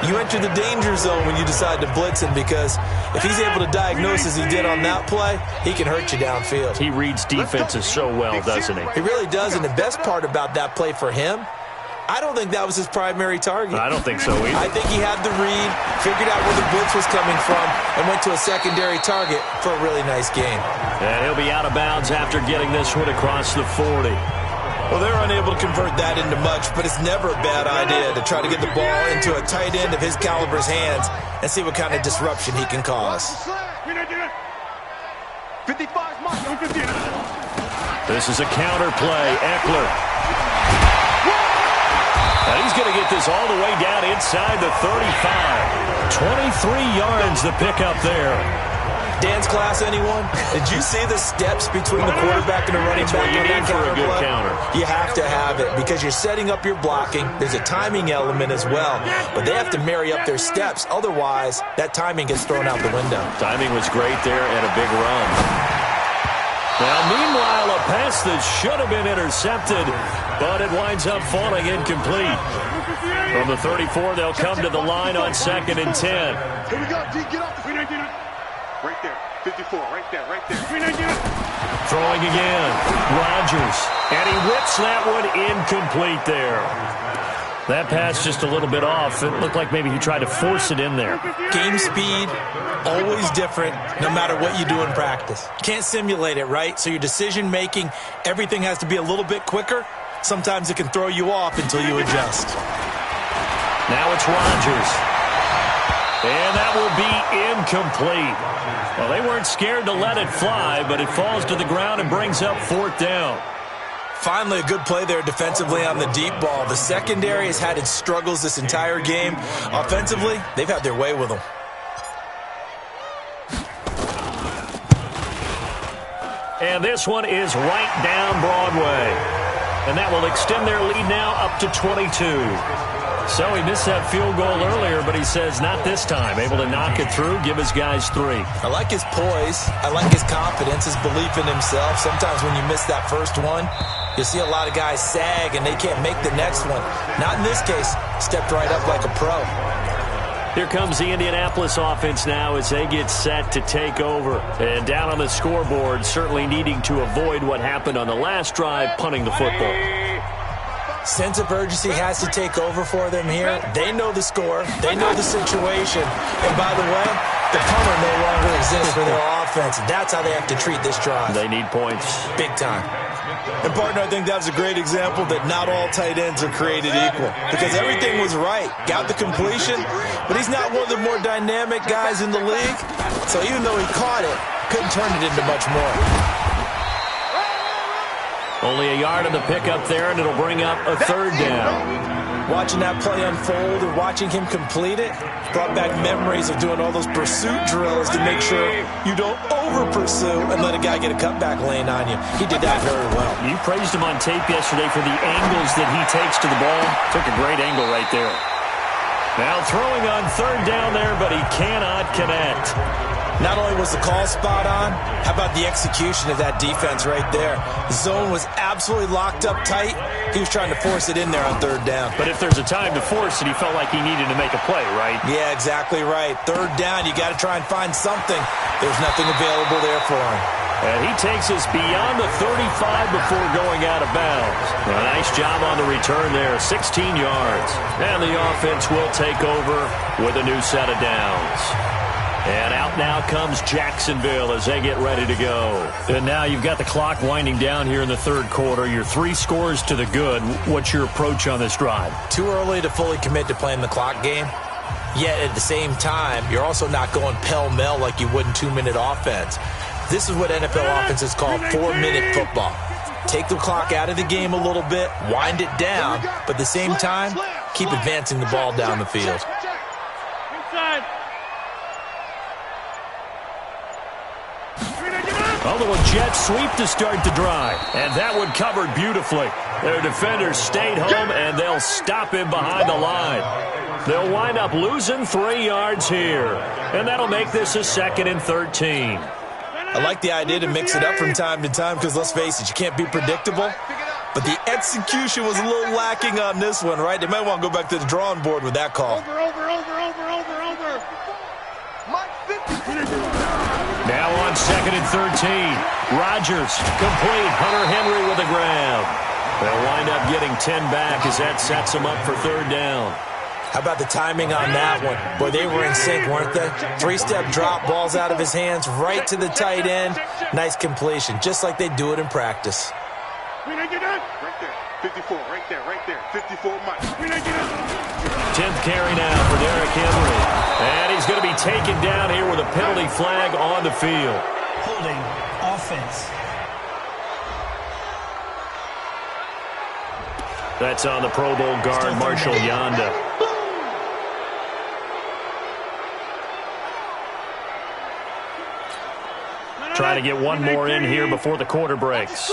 you enter the danger zone when you decide to blitz him, because if he's able to diagnose as he did on that play, he can hurt you downfield. He reads defenses so well, doesn't he? He really does, and the best part about that play for him, I don't think that was his primary target. I don't think so either. I think he had the read, figured out where the blitz was coming from, and went to a secondary target for a really nice game. And he'll be out of bounds after getting this one across the 40. Well, they're unable to convert that into much, but it's never a bad idea to try to get the ball into a tight end of his caliber's hands and see what kind of disruption he can cause. 55 mark. This is a counter play. Eckler. And he's going to get this all the way down inside the 35. 23 yards the pickup there. Dance class, anyone? Did you see the steps between the quarterback and the running back on that for a good play? counter. You have to have it because you're setting up your blocking. There's a timing element as well, but they have to marry up their steps. Otherwise, that timing gets thrown out the window. Timing was great there and a big run. Now, meanwhile, a pass that should have been intercepted, but it winds up falling incomplete. From the 34, they'll come to the line on 2nd and 10. Here we go, D. Get off the field. Right there. 54. Right there. Throwing again. Rodgers. And he whips that one incomplete there. That pass just a little bit off. It looked like maybe he tried to force it in there. Game speed, always different, no matter what you do in practice. You can't simulate it, right? So your decision-making, everything has to be a little bit quicker. Sometimes it can throw you off until you adjust. Now it's Rodgers. And that will be incomplete. Well, they weren't scared to let it fly, but it falls to the ground and brings up 4th down. Finally, a good play there defensively on the deep ball. The secondary has had its struggles this entire game. Offensively, they've had their way with them. And this one is right down Broadway. And that will extend their lead now up to 22. So he missed that field goal earlier, but he says not this time. Able to knock it through, give his guys 3. I like his poise. I like his confidence, his belief in himself. Sometimes when you miss that first one, you see a lot of guys sag and they can't make the next one. Not in this case. Stepped right up like a pro. Here comes the Indianapolis offense now as they get set to take over. And down on the scoreboard, certainly needing to avoid what happened on the last drive, punting the football. Sense of urgency has to take over for them here. They know the score. They know the situation. And by the way, the punter no longer exists for their offense. That's how they have to treat this drive. They need points. Big time. And, partner, I think that was a great example that not all tight ends are created equal. Because everything was right. Got the completion, but he's not one of the more dynamic guys in the league. So even though he caught it, couldn't turn it into much more. Only a yard on the pickup there, and it'll bring up a 3rd down. Watching that play unfold and watching him complete it brought back memories of doing all those pursuit drills to make sure you don't over-pursue and let a guy get a cutback lane on you. He did that very well. You praised him on tape yesterday for the angles that he takes to the ball. Took a great angle right there. Now throwing on 3rd down there, but he cannot connect. Not only was the call spot on, how about the execution of that defense right there? The zone was absolutely locked up tight. He was trying to force it in there on 3rd down. But if there's a time to force it, he felt like he needed to make a play, right? Yeah, exactly right. 3rd down, you got to try and find something. There's nothing available there for him. And he takes us beyond the 35 before going out of bounds. A nice job on the return there, 16 yards. And the offense will take over with a new set of downs. And out now comes Jacksonville as they get ready to go. And now you've got the clock winding down here in the 3rd quarter. You're 3 scores to the good. What's your approach on this drive? Too early to fully commit to playing the clock game. Yet at the same time, you're also not going pell-mell like you would in 2-minute offense. This is what NFL offenses call 4-minute football. Take the clock out of the game a little bit, wind it down, but at the same time, keep advancing the ball down the field. A little jet sweep to start the drive. And that one covered beautifully. Their defenders stayed home, and they'll stop him behind the line. They'll wind up losing 3 yards here. And that'll make this a 2nd and 13. I like the idea to mix it up from time to time because, let's face it, you can't be predictable. But the execution was a little lacking on this one, right? They might want to go back to the drawing board with that call. Over. Now on 2nd and 13. Rodgers complete. Hunter Henry with a grab. They'll wind up getting 10 back as that sets them up for 3rd down. How about the timing on that one? Boy, they were in sync, weren't they? 3-step drop, balls out of his hands, right to the tight end. Nice completion, just like they do it in practice. Right there. 54, right there. 54, Mike. 10th carry now for Derrick Henry. And he's going to be taken down here with a penalty flag on the field. Holding offense. That's on the Pro Bowl guard, Marshall Yanda. trying to get one more in here before the quarter breaks.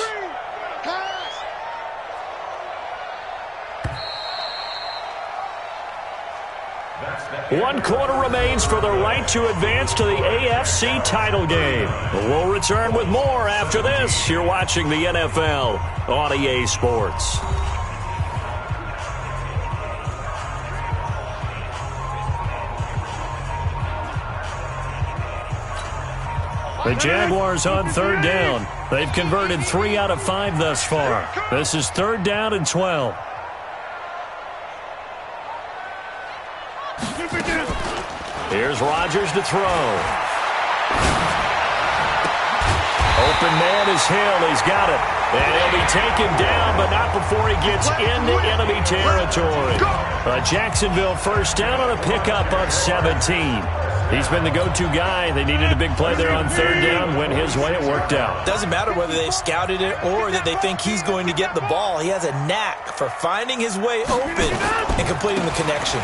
One quarter remains for the right to advance to the AFC title game. We'll return with more after this. You're watching the NFL on EA Sports. The Jaguars on third down. They've converted 3 out of 5 thus far. This is 3rd down and 12. Here's Rodgers to throw. Open man is Hill. He's got it. And he'll be taken down, but not before he gets into enemy territory. A Jacksonville first down on a pickup of 17. He's been the go-to guy. They needed a big play there on 3rd down. Went his way. It worked out. Doesn't matter whether they've scouted it or that they think he's going to get the ball. He has a knack for finding his way open and completing the connection.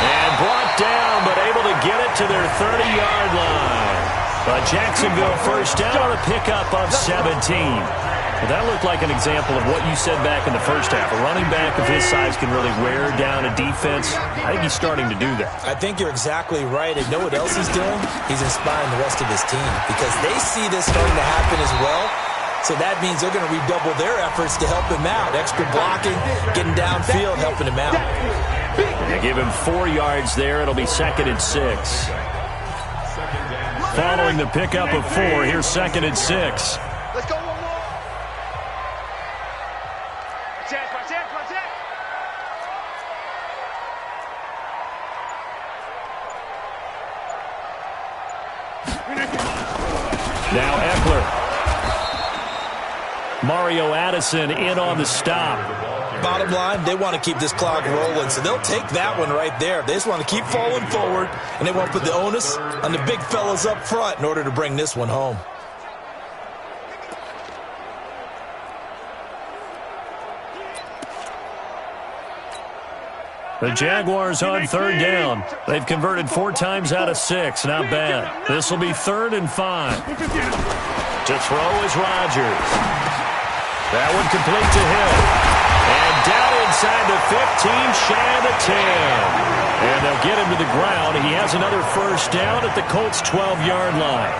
And brought down, but able to get it to their 30-yard line. A Jacksonville first down on a pickup of 17. Well, that looked like an example of what you said back in the first half. A running back of his size can really wear down a defense. I think he's starting to do that. I think you're exactly right. And know what else he's doing? He's inspiring the rest of his team because they see this starting to happen as well. So that means they're going to redouble their efforts to help him out. Extra blocking, getting downfield, helping him out. They give him 4 yards there. It'll be 2nd and 6. Following the pickup of 4, here's 2nd and 6. Let's go one more. Check. Now Eckler. Mario Addison in on the stop. Bottom line, they want to keep this clock rolling, so they'll take that one right there. They just want to keep falling forward, and they want to put the onus on the big fellas up front in order to bring this one home. The Jaguars on 3rd down. They've converted 4 times out of 6. Not bad. This will be 3rd and 5. To throw is Rodgers. That one complete to Hill. And down inside the 15, shy of the 10. And they'll get him to the ground. He has another first down at the Colts' 12-yard line.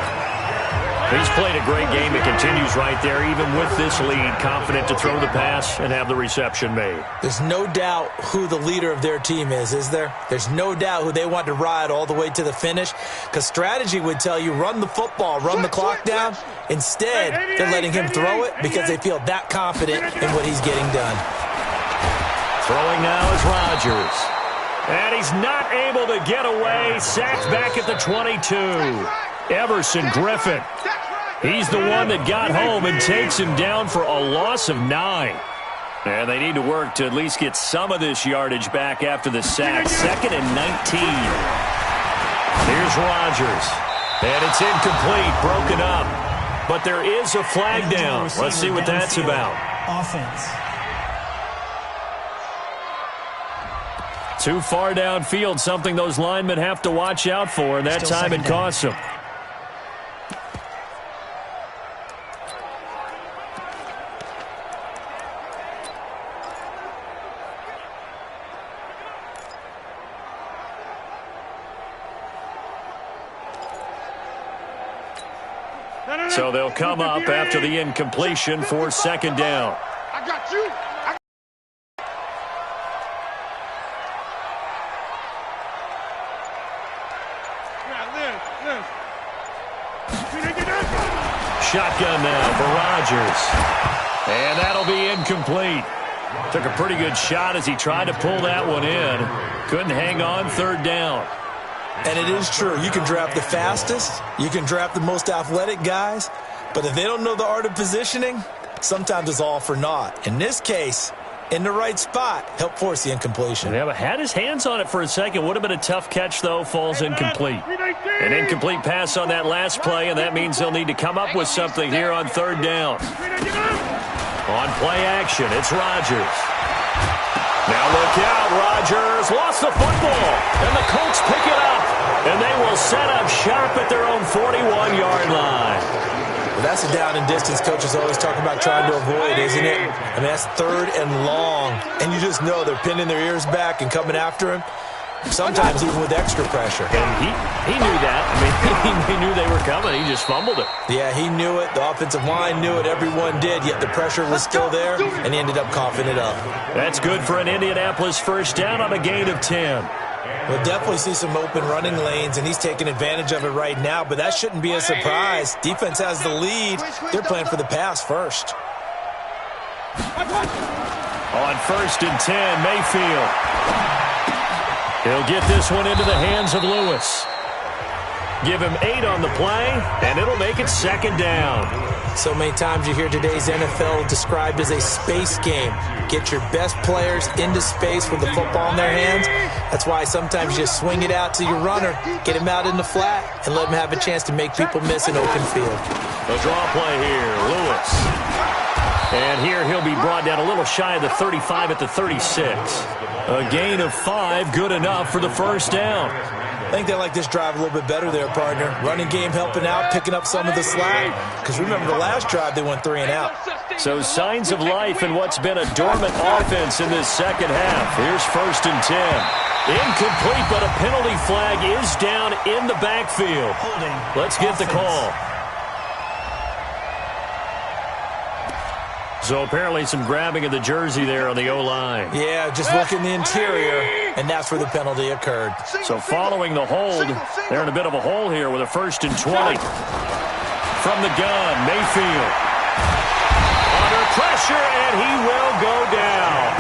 He's played a great game. It continues right there, even with this lead, confident to throw the pass and have the reception made. There's no doubt who the leader of their team is there? There's no doubt who they want to ride all the way to the finish, because strategy would tell you run the football, run the clock down. Instead, they're letting him throw it because they feel that confident in what he's getting done. Throwing now is Rodgers. And he's not able to get away. Sacked back at the 22. Everson Griffin. He's the one that got home and takes him down for a loss of 9. And they need to work to at least get some of this yardage back after the sack. 2nd and 19. Here's Rodgers. And it's incomplete, broken up. But there is a flag down. Let's see what that's about. Offense. Too far downfield, something those linemen have to watch out for, and that time it costs them. So they'll come up after the incompletion for 2nd down. I got you. Shotgun now for Rodgers. And that'll be incomplete. Took a pretty good shot as he tried to pull that one in. Couldn't hang on 3rd down. And it is true. You can draft the fastest. You can draft the most athletic guys. But if they don't know the art of positioning, sometimes it's all for naught. In this case, in the right spot, help force the incompletion. Yeah, but had his hands on it for a second. Would have been a tough catch, though. Falls incomplete. An incomplete pass on that last play, and that means they'll need to come up with something here on 3rd down. On play action, it's Rodgers. Now look out, Rodgers lost the football, and the Colts pick it up, and they will set up shop at their own 41-yard line. Well, that's a down and distance coaches always talking about trying to avoid, isn't it? I mean, that's 3rd and long, and you just know they're pinning their ears back and coming after him, sometimes even with extra pressure. And he knew that. I mean, he knew they were coming. He just fumbled it. Yeah, he knew it. The offensive line knew it. Everyone did, yet the pressure was still there, and he ended up coughing it up. That's good for an Indianapolis first down on a gain of 10. We'll definitely see some open running lanes, and he's taking advantage of it right now, but that shouldn't be a surprise. Defense has the lead. They're playing for the pass first. On 1st and 10, Mayfield. He'll get this one into the hands of Lewis. Give him 8 on the play, and it'll make it 2nd down. So many times you hear today's NFL described as a space game. Get your best players into space with the football in their hands. That's why sometimes you just swing it out to your runner, get him out in the flat, and let him have a chance to make people miss an open field. The draw play here, Lewis. And here he'll be brought down a little shy of the 35 at the 36. A gain of 5, good enough for the first down. I think they like this drive a little bit better there, partner. Running game helping out, picking up some of the slack. Because remember the last drive, they went 3 and out. So signs of life in what's been a dormant offense in this second half. Here's 1st and 10. Incomplete, but a penalty flag is down in the backfield. Holding. Let's get the call. So apparently some grabbing of the jersey there on the O-line. Yeah, just look in the interior, and that's where the penalty occurred. So following the hold, they're in a bit of a hole here with a 1st and 20. From the gun, Mayfield. Under pressure, and he will go down.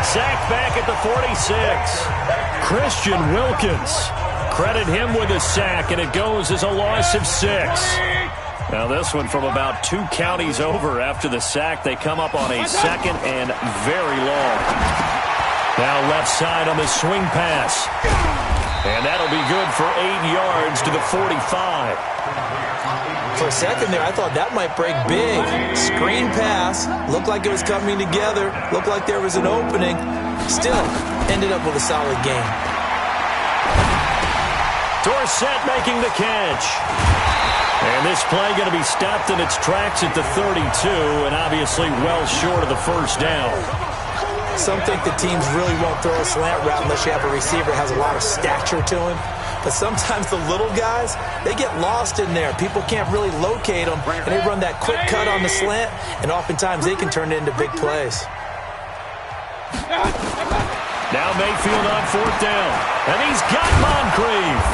Sacked back at the 46. Christian Wilkins. Credit him with a sack, and it goes as a loss of 6. Now this one from about 2 counties over after the sack. They come up on a 2nd and very long. Now left side on the swing pass. And that'll be good for 8 yards to the 45. For a second there, I thought that might break big. Screen pass. Looked like it was coming together. Looked like there was an opening. Still, ended up with a solid game. Dorsett making the catch. And this play going to be stopped in its tracks at the 32, and obviously well short of the first down. Some think the teams really won't throw a slant route unless you have a receiver that has a lot of stature to him. But sometimes the little guys, they get lost in there. People can't really locate them, and they run that quick cut on the slant, and oftentimes they can turn it into big plays. Now Mayfield on 4th down, and he's got Moncrief.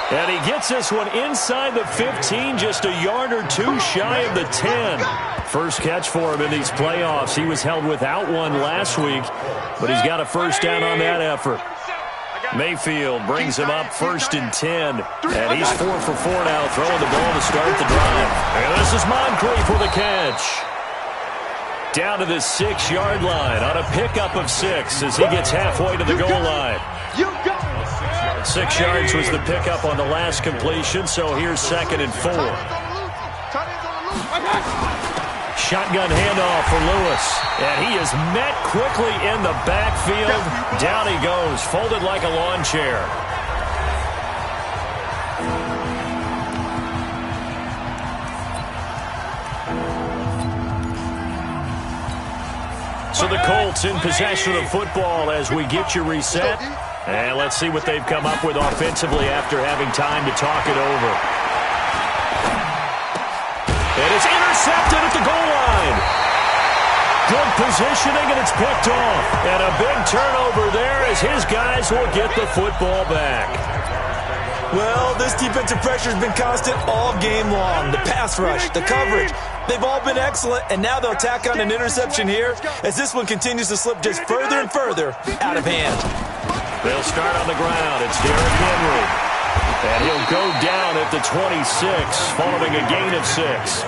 And he gets this one inside the 15, just a yard or 2 shy of the 10. First catch for him in these playoffs. He was held without one last week, but he's got a first down on that effort. Mayfield brings him up 1st and 10, and he's 4 for 4 now, throwing the ball to start the drive. And this is Moncrief with a catch. Down to the 6-yard line on a pickup of 6 as he gets halfway to the goal line. 6 yards was the pickup on the last completion, so here's 2nd and 4. Shotgun handoff for Lewis, and he is met quickly in the backfield. Down he goes, folded like a lawn chair. So the Colts in possession of the football as we get you reset. And let's see what they've come up with offensively after having time to talk it over. And it's intercepted at the goal line. Good positioning, and it's picked off. And a big turnover there as his guys will get the football back. Well, this defensive pressure has been constant all game long. The pass rush, the coverage, they've all been excellent, and now they'll tack on an interception here as this one continues to slip just further and further out of hand. They'll start on the ground. It's Derrick Henry. And he'll go down at the 26 following a gain of 6.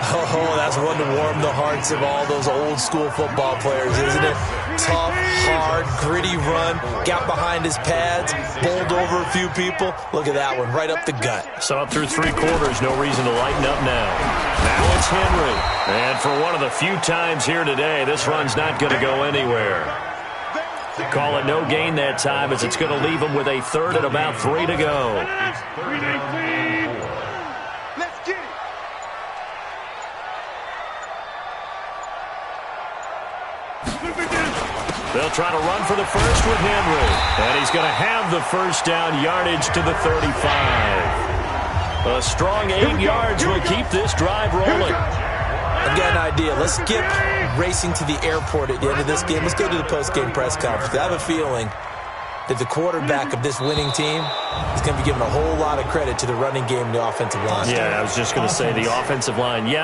Oh, that's one to warm the hearts of all those old-school football players, isn't it? Tough, hard, gritty run, got behind his pads, bowled over a few people. Look at that one, right up the gut. So up through 3 quarters, no reason to lighten up now. Now it's Henry. And for one of the few times here today, this run's not going to go anywhere. Call it no gain that time as it's going to leave them with a third and about 3 to go. Let's get it. They'll try to run for the first with Henry. And he's going to have the first down yardage to the 35. A strong 8 yards will keep this drive rolling. I've got an idea. Let's skip racing to the airport at the end of this game. Let's go to the post-game press conference. I have a feeling that the quarterback of this winning team is going to be given a whole lot of credit to the running game and the offensive line. Yeah, I was just going to say the offensive line. Yeah.